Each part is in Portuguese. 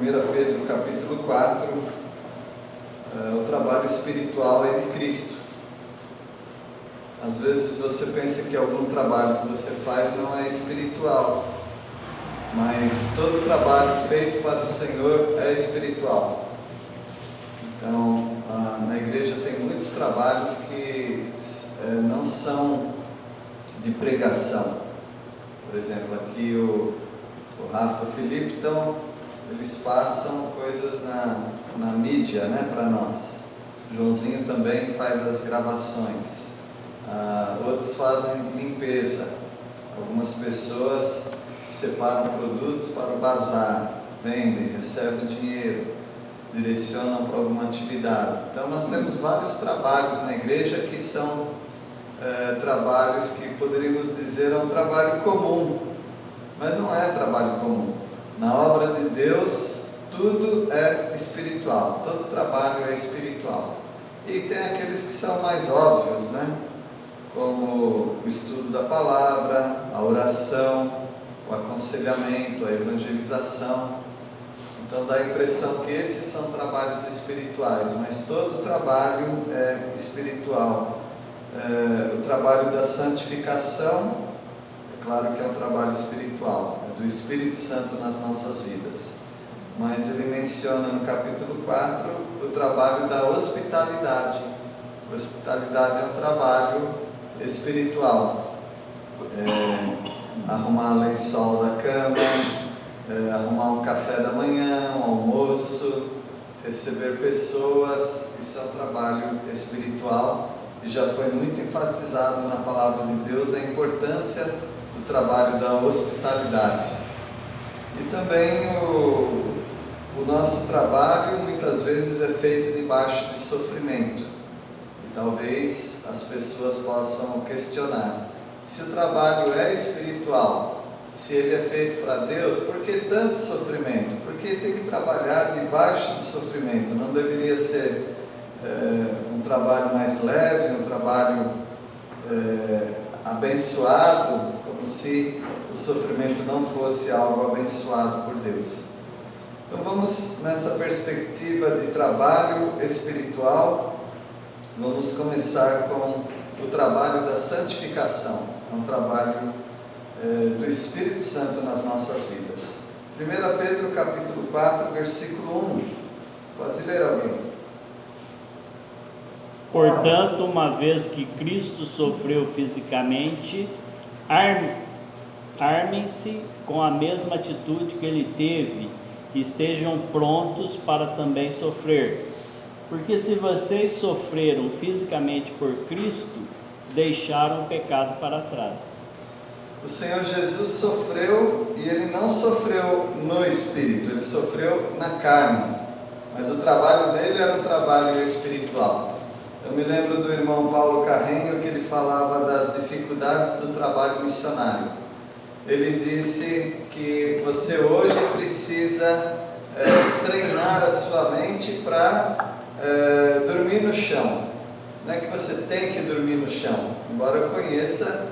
1 Pedro capítulo 4, o trabalho espiritual é de Cristo. Às vezes você pensa que algum trabalho que você faz não é espiritual, mas todo trabalho feito para o Senhor é espiritual. Então, na igreja tem muitos trabalhos que não são de pregação. Por exemplo, aqui o Rafa e o Felipe, então, eles passam coisas na mídia, né, para nós. O Joãozinho também faz as gravações. Outros fazem limpeza. Algumas pessoas separam produtos para o bazar, vendem, recebem dinheiro, direcionam para alguma atividade. Então nós temos vários trabalhos na igreja que são trabalhos que poderíamos dizer é um trabalho comum, mas não é trabalho comum. Na obra de Deus tudo é espiritual, todo trabalho é espiritual. E tem aqueles que são mais óbvios, né? Como o estudo da palavra, a oração, o aconselhamento, a evangelização. Então dá a impressão que esses são trabalhos espirituais, mas todo trabalho é espiritual. O trabalho da santificação, é claro que é um trabalho espiritual, é do Espírito Santo nas nossas vidas. Mas ele menciona no capítulo 4 o trabalho da hospitalidade. Hospitalidade é um trabalho espiritual. Arrumar lençol da cama, arrumar um café da manhã, um almoço, receber pessoas, isso é um trabalho espiritual e já foi muito enfatizado na palavra de Deus a importância do trabalho da hospitalidade. E também o nosso trabalho muitas vezes é feito debaixo de sofrimento. E talvez as pessoas possam questionar: se o trabalho é espiritual, se ele é feito para Deus, por que tanto sofrimento? Por que tem que trabalhar debaixo de sofrimento? Não deveria ser um trabalho mais leve, um trabalho abençoado, como se o sofrimento não fosse algo abençoado por Deus? Então vamos nessa perspectiva de trabalho espiritual, vamos começar com o trabalho da santificação, é um trabalho do Espírito Santo nas nossas vidas. 1 Pedro capítulo 4, versículo 1, pode ler alguém? Portanto, uma vez que Cristo sofreu fisicamente, armem-se com a mesma atitude que ele teve, e estejam prontos para também sofrer. Porque se vocês sofreram fisicamente por Cristo, deixaram o pecado para trás. O Senhor Jesus sofreu, e ele não sofreu no Espírito, ele sofreu na carne, mas o trabalho dele era um trabalho espiritual. Eu me lembro do irmão Paulo Carrenho, que ele falava das dificuldades do trabalho missionário. Ele disse que você hoje precisa treinar a sua mente para dormir no chão. Não é que você tem que dormir no chão, embora eu conheça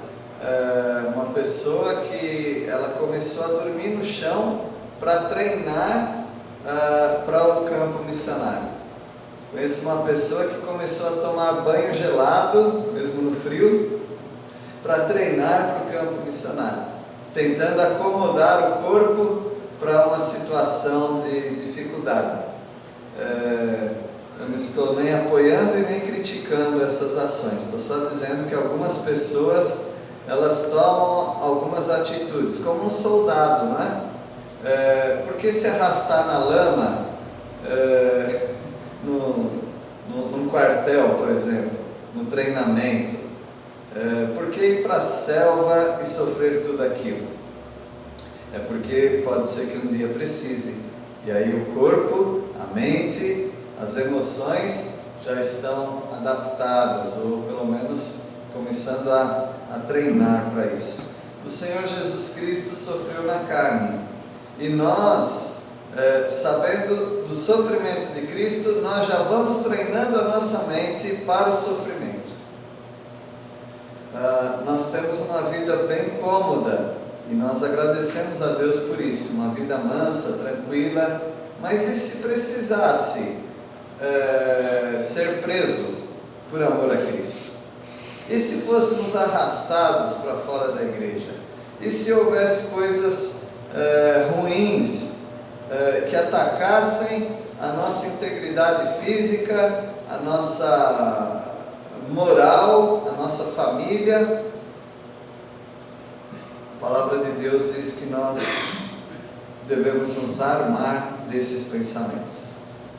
uma pessoa que ela começou a dormir no chão para treinar para o campo missionário. Conheço uma pessoa que começou a tomar banho gelado, mesmo no frio, para treinar para o campo missionário, tentando acomodar o corpo para uma situação de dificuldade. Eu não estou nem apoiando e nem criticando essas ações, estou só dizendo que algumas pessoas elas tomam algumas atitudes, como um soldado, não é? Por que se arrastar na lama num quartel, por exemplo, no treinamento? Por que ir para a selva e sofrer tudo aquilo? É porque pode ser que um dia precise, e aí o corpo, a mente, as emoções já estão adaptadas, ou pelo menos começando a treinar para isso. O Senhor Jesus Cristo sofreu na carne, e nós, sabendo do sofrimento de Cristo, nós já vamos treinando a nossa mente para o sofrimento. Nós temos uma vida bem cômoda, e nós agradecemos a Deus por isso, uma vida mansa, tranquila, Mas e se precisasse ser preso por amor a Cristo? E se fôssemos arrastados para fora da igreja? E se houvesse coisas ruins que atacassem a nossa integridade física, a nossa moral, a nossa família? A palavra de Deus diz que nós devemos nos armar desses pensamentos.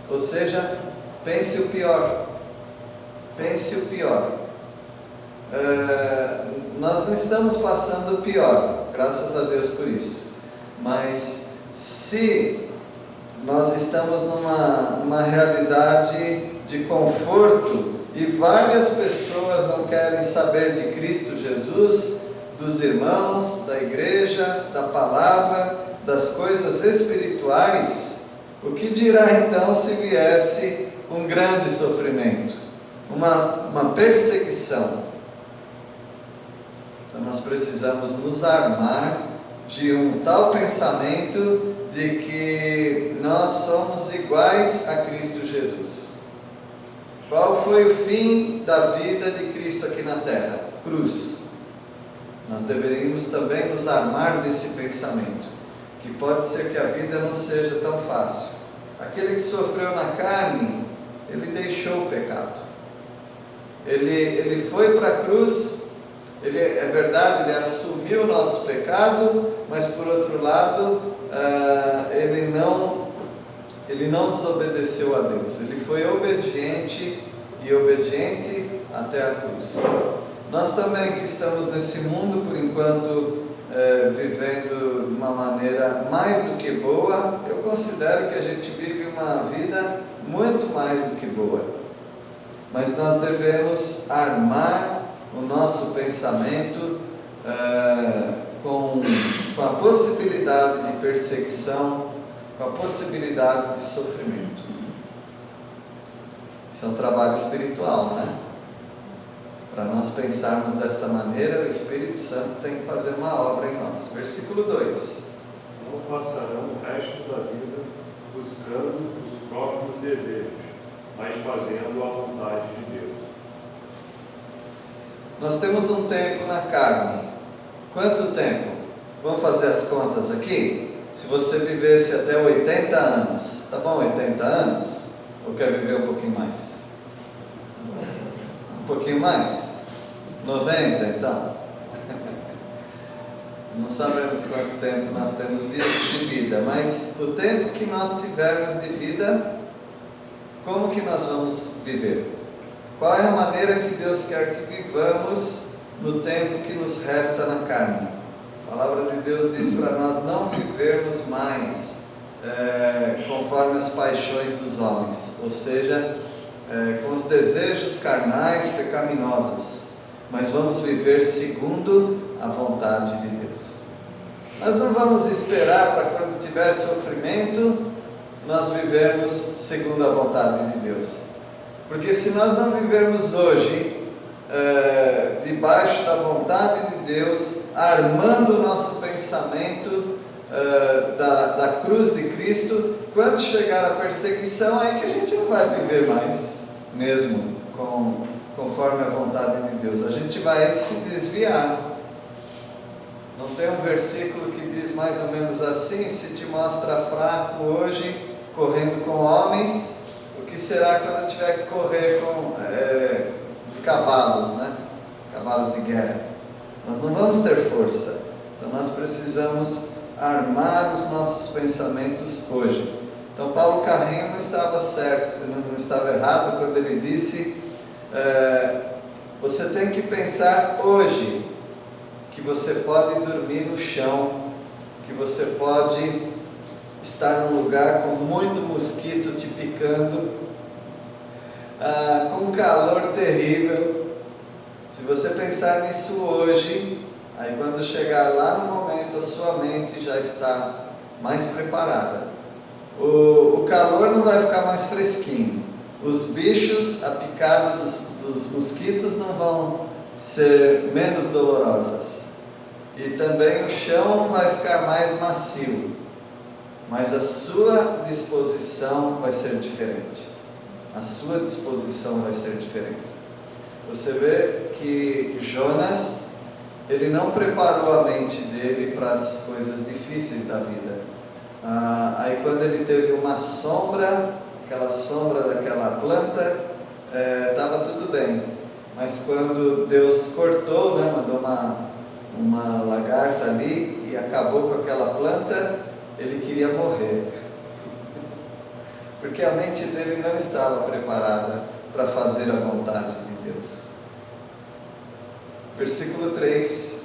Ou seja, pense o pior. Pense o pior. Nós não estamos passando o pior, graças a Deus por isso. Mas se nós estamos numa realidade de conforto e várias pessoas não querem saber de Cristo Jesus, dos irmãos, da igreja, da palavra, das coisas espirituais, o que dirá então se viesse um grande sofrimento, uma perseguição? Então nós precisamos nos armar de um tal pensamento de que nós somos iguais a Cristo Jesus. Qual foi o fim da vida de Cristo aqui na terra? Cruz. Nós deveríamos também nos armar desse pensamento, que pode ser que a vida não seja tão fácil. Aquele que sofreu na carne, ele deixou o pecado. Ele foi para a cruz, é verdade, ele assumiu o nosso pecado, mas por outro lado, ele não desobedeceu a Deus. Ele foi obediente e obediente até a cruz. Nós também que estamos nesse mundo, por enquanto, vivendo de uma maneira mais do que boa, eu considero que a gente vive uma vida muito mais do que boa. Mas nós devemos armar o nosso pensamento com a possibilidade de perseguição, com a possibilidade de sofrimento. Isso é um trabalho espiritual, né? Para nós pensarmos dessa maneira, o Espírito Santo tem que fazer uma obra em nós. Versículo 2. Não passarão o resto da vida buscando os próprios desejos, mas fazendo a vontade de Deus. Nós temos um tempo na carne. Quanto tempo? Vamos fazer as contas aqui? Se você vivesse até 80 anos, tá bom 80 anos? Ou quer viver um pouquinho mais? Um pouquinho mais? 90 então? Não sabemos quanto tempo nós temos de vida, mas o tempo que nós tivermos de vida, como que nós vamos viver? Qual é a maneira que Deus quer que vivamos no tempo que nos resta na carne? A palavra de Deus diz para nós não vivermos mais conforme as paixões dos homens, ou seja, com os desejos carnais pecaminosos, mas vamos viver segundo a vontade de Deus. Nós não vamos esperar para quando tiver sofrimento, nós vivermos segundo a vontade de Deus. Porque se nós não vivermos hoje debaixo da vontade de Deus, armando o nosso pensamento da cruz de Cristo, quando chegar a perseguição, aí que a gente não vai viver mais, mesmo conforme a vontade de Deus. A gente vai se desviar. Não tem um versículo que diz mais ou menos assim: se te mostra fraco hoje, correndo com homens, o que será quando tiver que correr com cavalos, né? Cavalos de guerra? Nós não vamos ter força. Então nós precisamos armar os nossos pensamentos hoje. Então Paulo Carrinho não estava certo, não estava errado quando ele disse: você tem que pensar hoje que você pode dormir no chão, que você pode estar num lugar com muito mosquito te picando, com um calor terrível. Se você pensar nisso hoje, aí quando chegar lá no momento, a sua mente já está mais preparada. O calor não vai ficar mais fresquinho. Os bichos, a picada dos mosquitos não vão ser menos dolorosas. E também o chão não vai ficar mais macio. mas a sua disposição vai ser diferente. A sua disposição vai ser diferente. Você vê que Jonas, ele não preparou a mente dele para as coisas difíceis da vida. Aí quando ele teve uma sombra, aquela sombra daquela planta, estava tudo bem. Mas quando Deus cortou, né, mandou uma lagarta ali e acabou com aquela planta, ele queria morrer. Porque a mente dele não estava preparada para fazer a vontade de Deus. Versículo 3.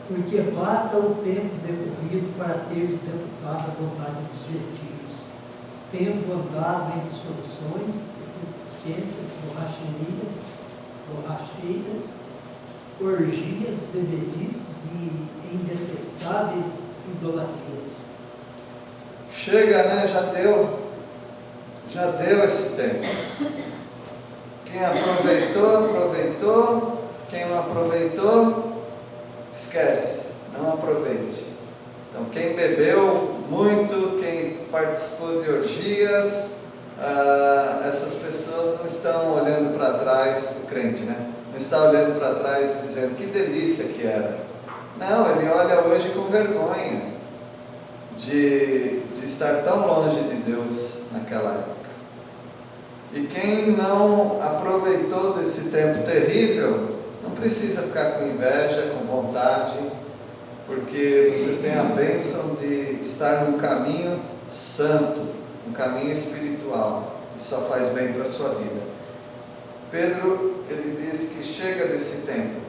Porque basta o tempo decorrido para ter executado a vontade dos gentios, tendo andado em dissoluções, concupiscências, borracheiras, orgias, bebedices e em detestáveis idolatrias. Chega, né? Já deu esse tempo. Quem aproveitou. Quem não aproveitou, esquece, não aproveite. Então, quem bebeu muito, quem participou de orgias, essas pessoas não estão olhando para trás, o crente, né? Não está olhando para trás e dizendo que delícia que era. Não, ele olha hoje com vergonha de estar tão longe de Deus naquela época. E quem não aproveitou desse tempo terrível, não precisa ficar com inveja, com vontade, porque você tem a bênção de estar num caminho santo, um caminho espiritual, que só faz bem para a sua vida. Pedro, ele diz que chega desse tempo,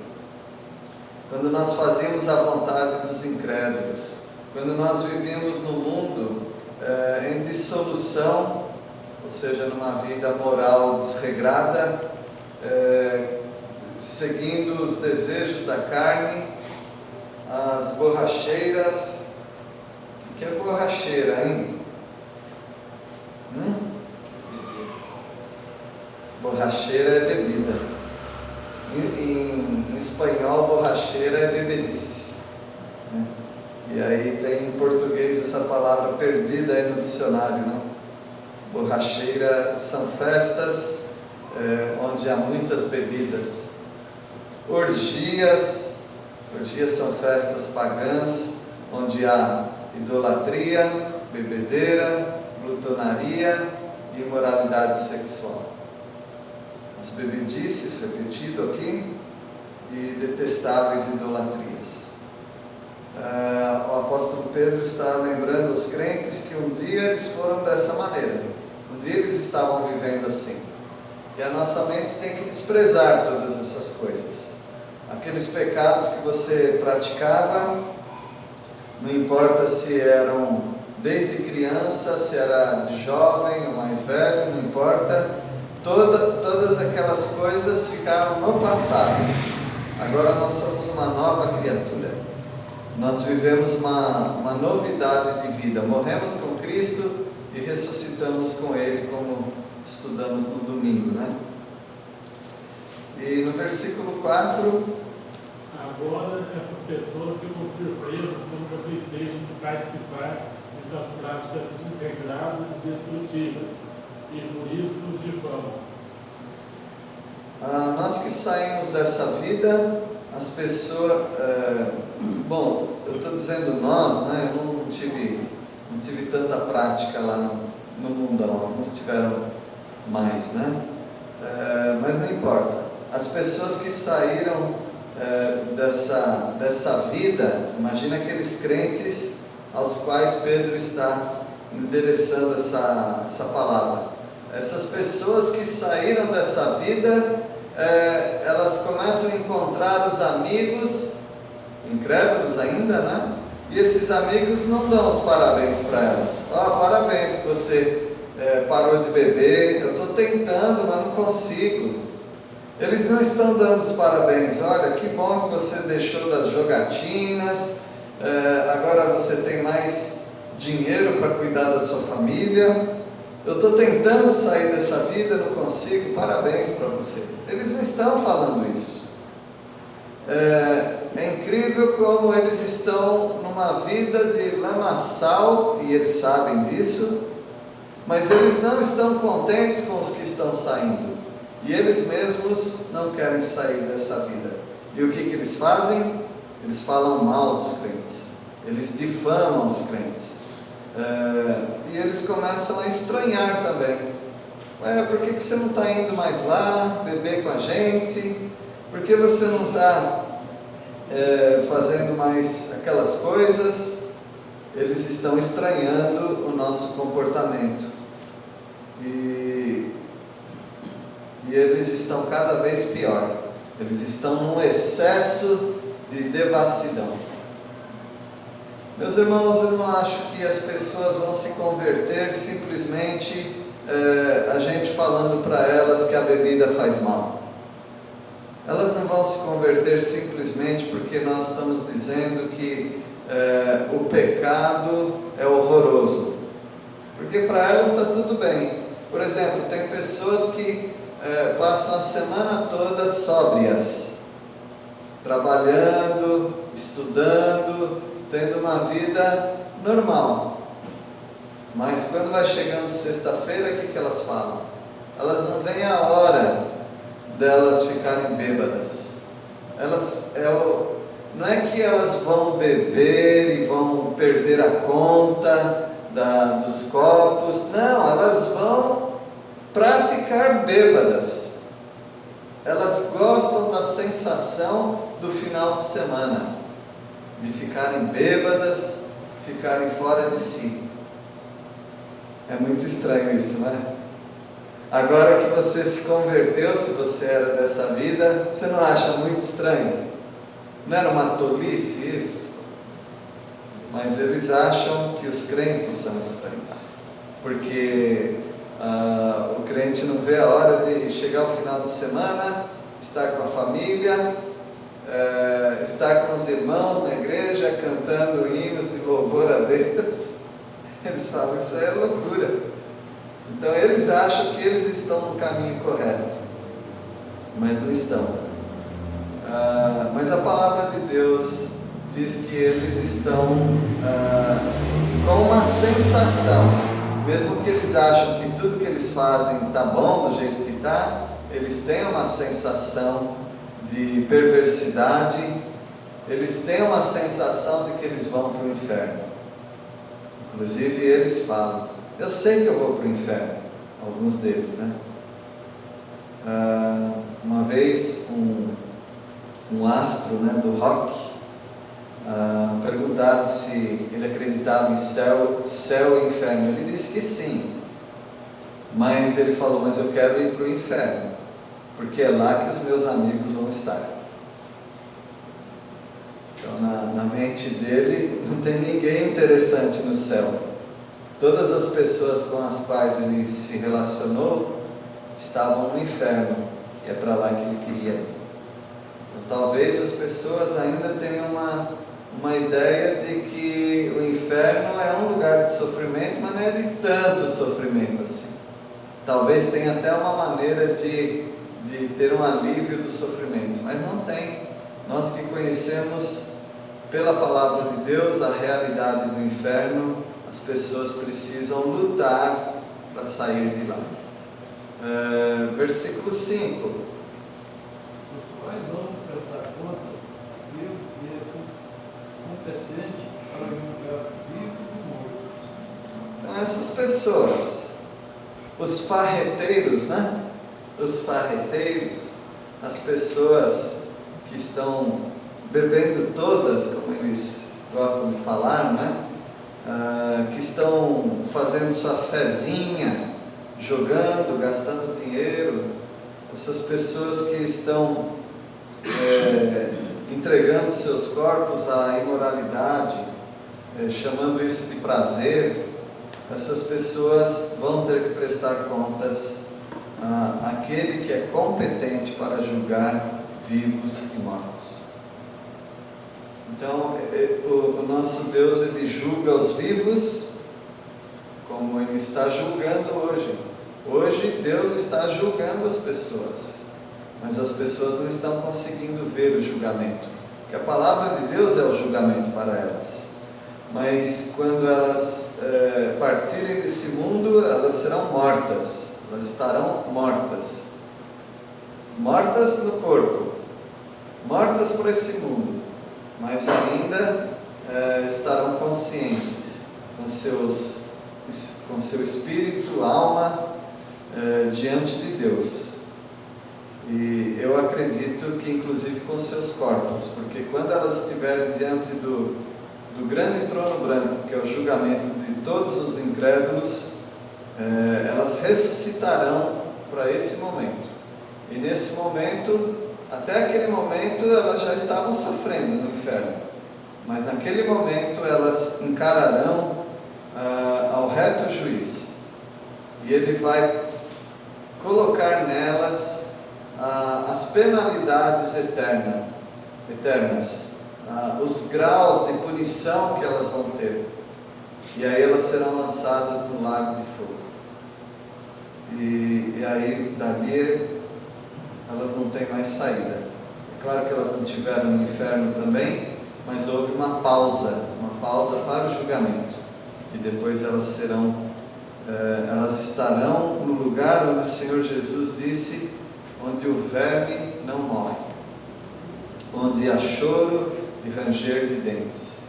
quando nós fazíamos a vontade dos incrédulos, quando nós vivíamos no mundo em dissolução, ou seja, numa vida moral desregrada, seguindo os desejos da carne, as borracheiras. O que é borracheira, hein? Borracheira é bebida. Em espanhol, borracheira é bebedice, né? E aí tem em português essa palavra perdida aí no dicionário, não? Borracheira são festas onde há muitas bebidas. Orgias são festas pagãs, onde há idolatria, bebedeira, glutonaria e imoralidade sexual. As bebedices, repetido aqui, e detestáveis idolatrias. O apóstolo Pedro está lembrando os crentes que um dia eles foram dessa maneira, um dia eles estavam vivendo assim. E a nossa mente tem que desprezar todas essas coisas. Aqueles pecados que você praticava, não importa se eram desde criança, se era jovem ou mais velho, não importa, todas aquelas coisas ficaram no passado. Agora nós somos uma nova criatura. Nós vivemos uma novidade de vida. Morremos com Cristo e ressuscitamos com Ele, como estudamos no domingo, né? E no versículo 4... Agora essas pessoas ficam surpresas quando vocês deixam de participar dessas práticas integradas e destrutivas, e por isso nos difamam. Nós que saímos dessa vida, as pessoas... bom, eu estou dizendo nós, né? Eu não tive tanta prática lá no mundão, alguns tiveram mais, né? Mas não importa. As pessoas que saíram dessa vida, imagina aqueles crentes aos quais Pedro está endereçando essa palavra. Essas pessoas que saíram dessa vida, elas começam a encontrar os amigos, incrédulos ainda, né? E esses amigos não dão os parabéns para elas. Parabéns que você parou de beber, eu estou tentando, mas não consigo. Eles não estão dando os parabéns. Olha, que bom que você deixou das jogatinas, agora você tem mais dinheiro para cuidar da sua família. Eu estou tentando sair dessa vida, não consigo, parabéns para você. Eles não estão falando isso. É incrível como eles estão numa vida de lamaçal, e eles sabem disso, mas eles não estão contentes com os que estão saindo, e eles mesmos não querem sair dessa vida. E o que eles fazem? Eles falam mal dos crentes, eles difamam os crentes, e eles começam a estranhar também. Por que você não está indo mais lá beber com a gente? Por que você não está fazendo mais aquelas coisas? Eles estão estranhando o nosso comportamento. E eles estão cada vez pior. Eles estão num excesso de devassidão. Meus irmãos, eu não acho que as pessoas vão se converter simplesmente a gente falando para elas que a bebida faz mal. Elas não vão se converter simplesmente porque nós estamos dizendo que o pecado é horroroso. Porque para elas está tudo bem. Por exemplo, tem pessoas que passam a semana toda sóbrias, trabalhando, estudando, tendo uma vida normal. Mas quando vai chegando sexta-feira, o que elas falam? Elas não veem a hora delas ficarem bêbadas. Não é que elas vão beber e vão perder a conta dos copos. Não, elas vão para ficar bêbadas. Elas gostam da sensação do final de semana, de ficarem bêbadas, ficarem fora de si. É muito estranho isso, não é? Agora que você se converteu, se você era dessa vida, você não acha muito estranho? Não era uma tolice isso? Mas eles acham que os crentes são estranhos, porque o crente não vê a hora de chegar ao final de semana, estar com a família, estar com os irmãos na igreja, cantando hinos de louvor a Deus. Eles falam, isso é loucura. Então eles acham que eles estão no caminho correto, mas não estão. Mas a palavra de Deus diz que eles estão com uma sensação, mesmo que eles acham que tudo que eles fazem está bom do jeito que está, eles têm uma sensação de perversidade, eles têm uma sensação de que eles vão para o inferno. Inclusive eles falam, eu sei que eu vou para o inferno, alguns deles, né? Uma vez um astro, né, do rock, perguntaram se ele acreditava em céu e inferno. Ele disse que sim, mas ele falou, mas eu quero ir para o inferno, porque é lá que os meus amigos vão estar. Então na mente dele não tem ninguém interessante no céu. Todas as pessoas com as quais ele se relacionou estavam no inferno, e é para lá que ele queria ir. Então, talvez as pessoas ainda tenham uma ideia de que o inferno é um lugar de sofrimento, mas não é de tanto sofrimento assim. Talvez tenha até uma maneira de ter um alívio do sofrimento, mas não tem. Nós que conhecemos pela palavra de Deus a realidade do inferno, as pessoas precisam lutar para sair de lá. Versículo 5. Os quais vão prestar contas, Deus é competente para julgar vivos e mortos. Então essas pessoas, os farreteiros, né? Os farreteiros, as pessoas que estão bebendo todas, como eles gostam de falar, né? Que estão fazendo sua fezinha, jogando, gastando dinheiro, essas pessoas que estão entregando seus corpos à imoralidade, chamando isso de prazer, essas pessoas vão ter que prestar contas àquele que é competente para julgar vivos e mortos. Então, o nosso Deus, Ele julga os vivos como Ele está julgando hoje. Hoje, Deus está julgando as pessoas. mas as pessoas não estão conseguindo ver o julgamento, porque a palavra de Deus é o julgamento para elas. Mas quando elas partirem desse mundo, elas serão mortas, elas estarão mortas. Mortas no corpo, mortas por esse mundo, mas ainda estarão conscientes, com seu espírito, alma, diante de Deus. E eu acredito que inclusive com seus corpos, porque quando elas estiverem diante do grande trono branco, que é o julgamento de todos os incrédulos, elas ressuscitarão para esse momento. E nesse momento, até aquele momento, elas já estavam sofrendo no inferno. Mas naquele momento elas encararão ao reto juiz. E ele vai colocar nelas as penalidades eternas, os graus de punição que elas vão ter. E aí elas serão lançadas no lago de fogo. E aí dali elas não têm mais saída. É claro que elas não tiveram no inferno também, mas houve uma pausa para o julgamento. E depois elas estarão no lugar onde o Senhor Jesus disse, onde o verme não morre, onde há choro e ranger de dentes.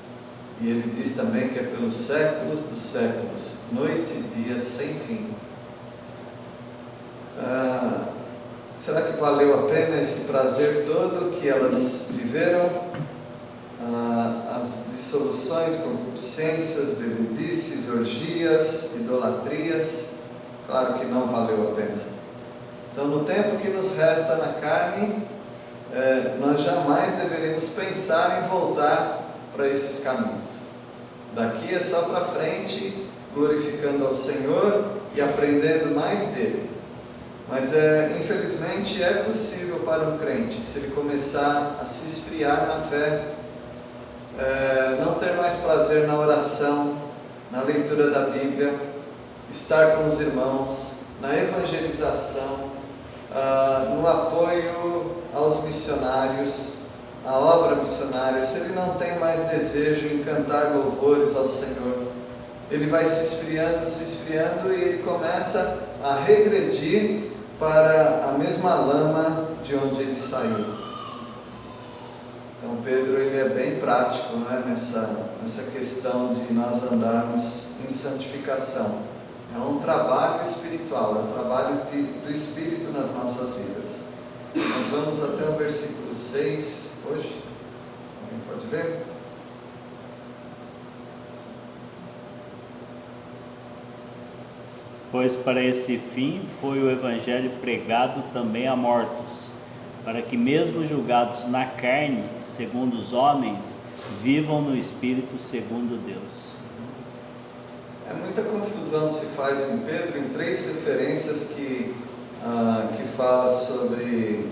E ele diz também que é pelos séculos dos séculos, noite e dia sem fim. Será que valeu a pena esse prazer todo que elas viveram? As dissoluções, concupiscências, bebedices, orgias, idolatrias? Claro que não valeu a pena. Então, no tempo que nos resta na carne, nós jamais deveremos pensar em voltar para esses caminhos. Daqui é só para frente, glorificando ao Senhor e aprendendo mais dele. Mas infelizmente é possível para um crente, se ele começar a se esfriar na fé, não ter mais prazer na oração, na leitura da Bíblia, estar com os irmãos, na evangelização, no apoio aos missionários, à obra missionária. Se ele não tem mais desejo em cantar louvores ao Senhor, ele vai se esfriando e ele começa a regredir para a mesma lama de onde ele saiu. Então Pedro ele é bem prático, né, nessa questão de nós andarmos em santificação. É um trabalho espiritual, é um trabalho do Espírito nas nossas vidas. Nós vamos até o versículo 6 hoje. Alguém pode ler? Pois para esse fim foi o Evangelho pregado também a mortos, para que mesmo julgados na carne, segundo os homens, vivam no Espírito segundo Deus. Muita confusão se faz em Pedro em 3 referências que fala sobre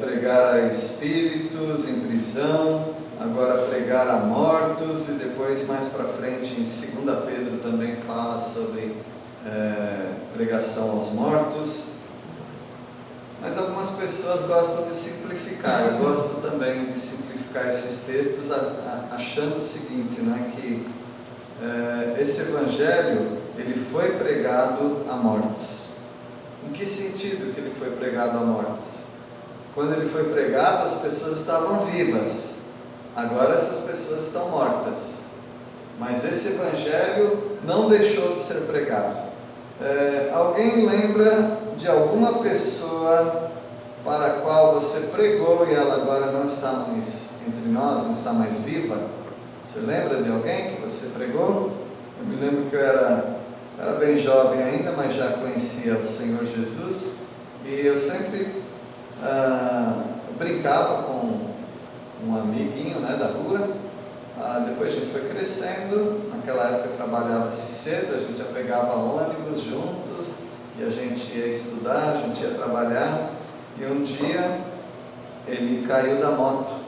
pregar a espíritos em prisão, agora pregar a mortos, e depois mais para frente em 2 Pedro também fala sobre pregação aos mortos. Mas algumas pessoas gostam de simplificar. Eu gosto também de simplificar esses textos achando o seguinte, né, que esse evangelho ele foi pregado a mortos. Em que sentido que ele foi pregado a mortos? Quando ele foi pregado, as pessoas estavam vivas. Agora essas pessoas estão mortas. Mas esse evangelho não deixou de ser pregado. Alguém lembra de alguma pessoa para a qual você pregou e ela agora não está mais entre nós, não está mais viva? Você lembra de alguém que você pregou? Eu me lembro que eu era bem jovem ainda, mas já conhecia o Senhor Jesus, e eu sempre brincava com um amiguinho, né, da rua. Depois a gente foi crescendo. Naquela época trabalhava-se cedo, a gente já pegava ônibus juntos, e a gente ia estudar, a gente ia trabalhar, e um dia ele caiu da moto,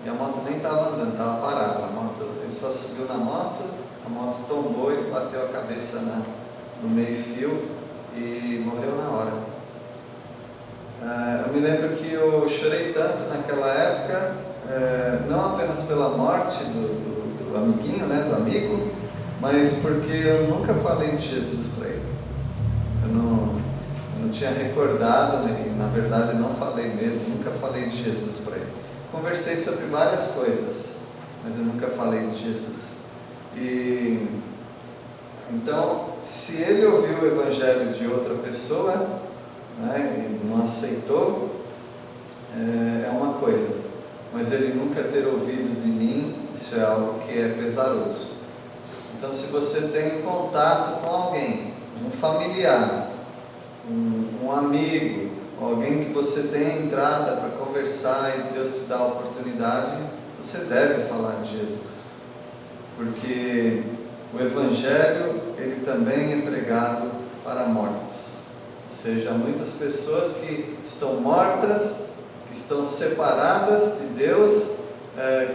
e a moto nem estava andando, estava parada. Ele só subiu na moto, a moto tombou, ele bateu a cabeça no meio-fio e morreu na hora. Eu me lembro que eu chorei tanto naquela época, não apenas pela morte do amiguinho, né, do amigo, mas porque eu nunca falei de Jesus para ele. Eu não tinha recordado, né, e na verdade não falei mesmo, nunca falei de Jesus para ele. Conversei sobre várias coisas, mas eu nunca falei de Jesus. E então, se ele ouviu o evangelho de outra pessoa, né, e não aceitou, é uma coisa, mas ele nunca ter ouvido de mim, isso é algo que é pesaroso. Então, se você tem contato com alguém, um familiar, um amigo, alguém que você tem entrada para conversar e Deus te dá a oportunidade, você deve falar de Jesus, porque o Evangelho, ele também é pregado para mortos, ou seja, há muitas pessoas que estão mortas, que estão separadas de Deus,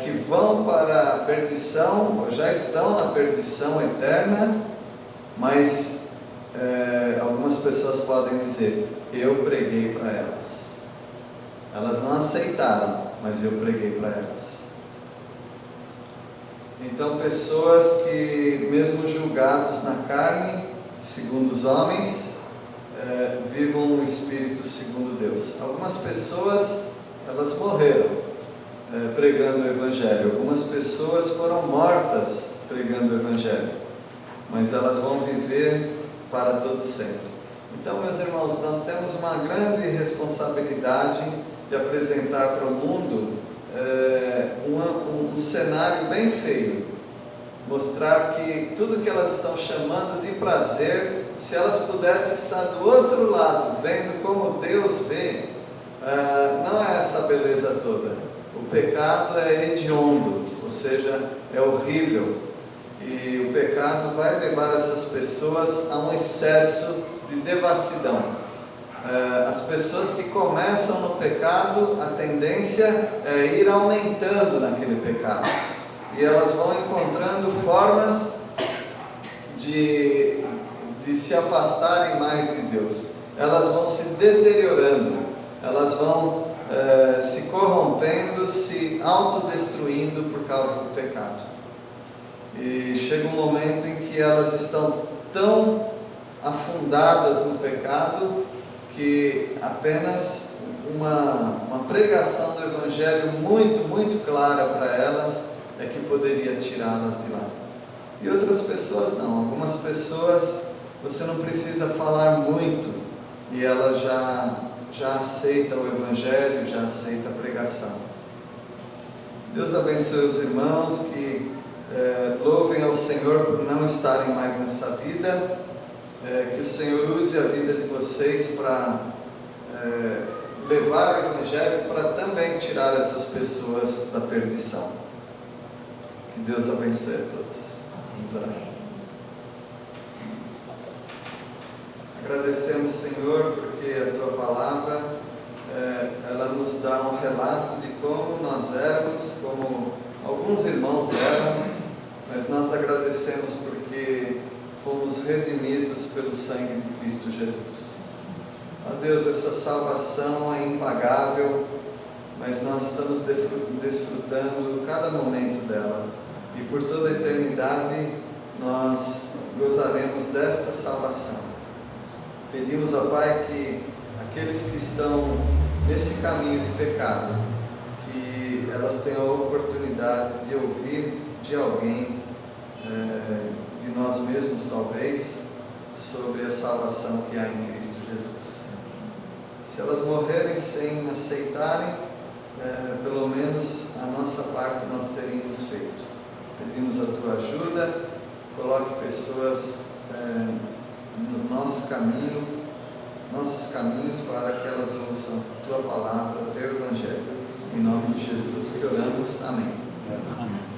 que vão para a perdição, ou já estão na perdição eterna, mas algumas pessoas podem dizer, eu preguei para elas. Elas não aceitaram, mas eu preguei para elas. Então, pessoas que, mesmo julgados na carne, segundo os homens, vivam no Espírito segundo Deus. Algumas pessoas, elas morreram pregando o Evangelho. Algumas pessoas foram mortas pregando o Evangelho, mas elas vão viver para todo sempre. Então, meus irmãos, nós temos uma grande responsabilidade de apresentar para o mundo um cenário bem feio, mostrar que tudo que elas estão chamando de prazer, se elas pudessem estar do outro lado, vendo como Deus vê, não é essa beleza toda. O pecado é hediondo, ou seja, é horrível, e o pecado vai levar essas pessoas a um excesso de devassidão. As pessoas que começam no pecado, a tendência é ir aumentando naquele pecado, e elas vão encontrando formas de se afastarem mais de Deus. Elas vão se deteriorando, elas vão se corrompendo, se autodestruindo por causa do pecado. E chega um momento em que elas estão tão afundadas no pecado que apenas uma pregação do Evangelho muito, muito clara para elas é que poderia tirá-las de lá. E outras pessoas não. Algumas pessoas você não precisa falar muito e elas já aceitam o Evangelho, já aceitam a pregação. Deus abençoe os irmãos que louvem ao Senhor por não estarem mais nessa vida, que o Senhor use a vida de vocês para levar o Evangelho, para também tirar essas pessoas da perdição. Que Deus abençoe a todos. Vamos orar. Agradecemos, Senhor, porque a Tua Palavra, ela nos dá um relato de como nós éramos, como alguns irmãos eram, mas nós agradecemos porque fomos redimidos pelo sangue de Cristo Jesus. Ó Deus, essa salvação é impagável, mas nós estamos desfrutando cada momento dela, e por toda a eternidade nós gozaremos desta salvação. Pedimos ao Pai que aqueles que estão nesse caminho de pecado, que elas tenham a oportunidade de ouvir de alguém, de nós mesmos talvez, sobre a salvação que há em Cristo Jesus. Se elas morrerem sem aceitarem, pelo menos a nossa parte nós teríamos feito. Pedimos a Tua ajuda, coloque pessoas nos nossos caminhos para que elas ouçam Tua Palavra, Teu Evangelho. Em nome de Jesus que oramos. Amém. Amém.